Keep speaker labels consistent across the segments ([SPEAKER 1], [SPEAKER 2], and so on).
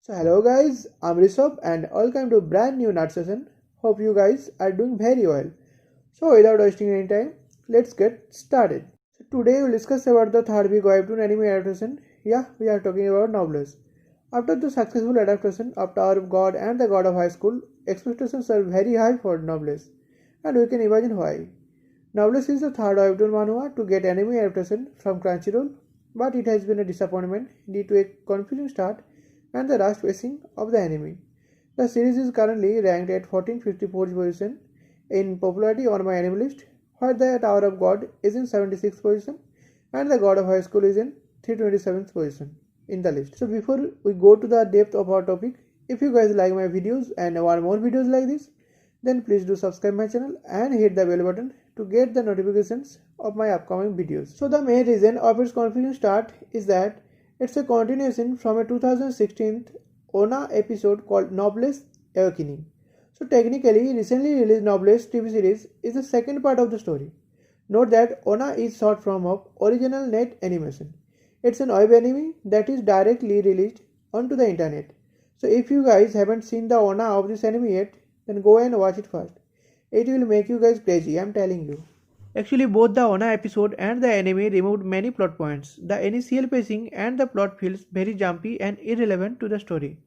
[SPEAKER 1] So hello guys, I'm Rishabh and welcome to brand new Nut session. Hope you guys are doing very well. So without wasting any time, let's get started. So today we'll discuss about the third week webtoon anime adaptation. Yeah, we are talking about Nobles. After the successful adaptation of Tower of God and the God of High School, expectations are very high for Nobles, and we can imagine why. Nobles is the third webtoon manhwa to get anime adaptation from Crunchyroll, but it has been a disappointment due to a confusing start and the rushed pacing of the anime. The series is currently ranked at 1454th position in popularity on my anime list, while the Tower of God is in 76th position and the God of High School is in 327th position in the list. So before we go to the depth of our topic, if you guys like my videos and want more videos like this, then please do subscribe my channel and hit the bell button to get the notifications of my upcoming videos. So the main reason of its confusing start is that it's a continuation from a 2016 ONA episode called Noblesse Awakening. So technically, recently released Noblesse TV series is the second part of the story. Note that ONA is short form of original net animation. It's an web anime that is directly released onto the internet. So if you guys haven't seen the ONA of this anime yet, then go and watch it first. It will make you guys crazy, I'm telling you. Actually, both the ONA episode and the anime removed many plot points. The initial pacing and the plot feels very jumpy and irrelevant to the story.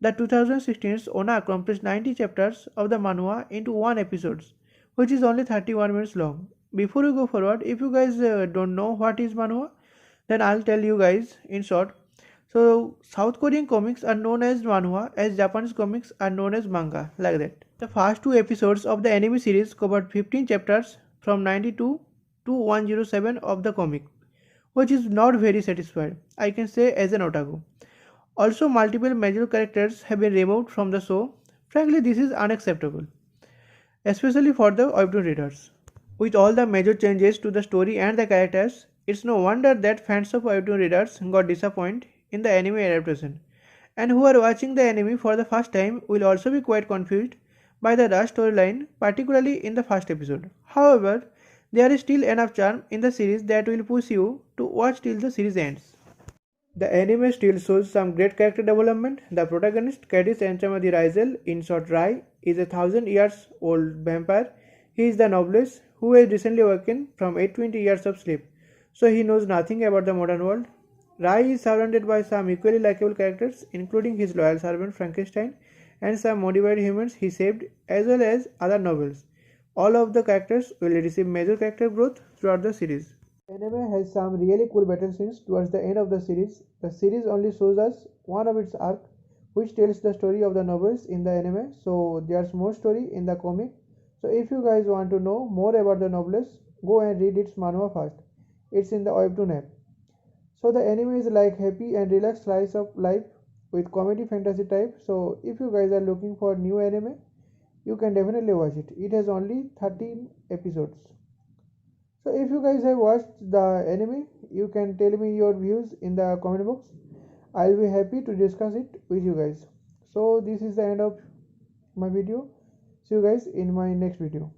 [SPEAKER 1] The 2016's ONA accomplished 90 chapters of the manhwa into one episode, which is only 31 minutes long. Before we go forward, if you guys don't know what is manhwa, then I'll tell you guys in short. So, South Korean comics are known as manhwa, as Japanese comics are known as manga, like that. The first two episodes of the anime series covered 15 chapters from 92 to 107 of the comic, which is not very satisfied, I can say, as an otaku. Also, multiple major characters have been removed from the show. Frankly, this is unacceptable, especially for the webtoon readers. With all the major changes to the story and the characters, it's no wonder that fans of webtoon readers got disappointed in the anime adaptation, and who are watching the anime for the first time will also be quite confused by the rush storyline, particularly in the first episode. However, there is still enough charm in the series that will push you to watch till the series ends. The anime still shows some great character development. The protagonist, Kadis Enchamadi Rizel, in short Rai, is a 1,000 years old vampire. He is the noblesse who has recently awakened from 820 years of sleep, so he knows nothing about the modern world. Rai is surrounded by some equally likable characters, including his loyal servant Frankenstein and some modified humans he saved, as well as other nobles. All of the characters will receive major character growth throughout the series. Anime has some really cool battle scenes towards the end of the series. The series only shows us one of its arc, which tells the story of the novels in the anime, so there's more story in the comic. So if you guys want to know more about the novels, go and read its manhwa first. It's in the webtoon app. So the anime is like happy and relaxed slice of life with comedy fantasy type. So if you guys are looking for new anime, you can definitely watch it. It has only 13 episodes. So if you guys have watched the anime, you can tell me your views in the comment box. I'll be happy to discuss it with you guys. So this is the end of my video. See you guys in my next video.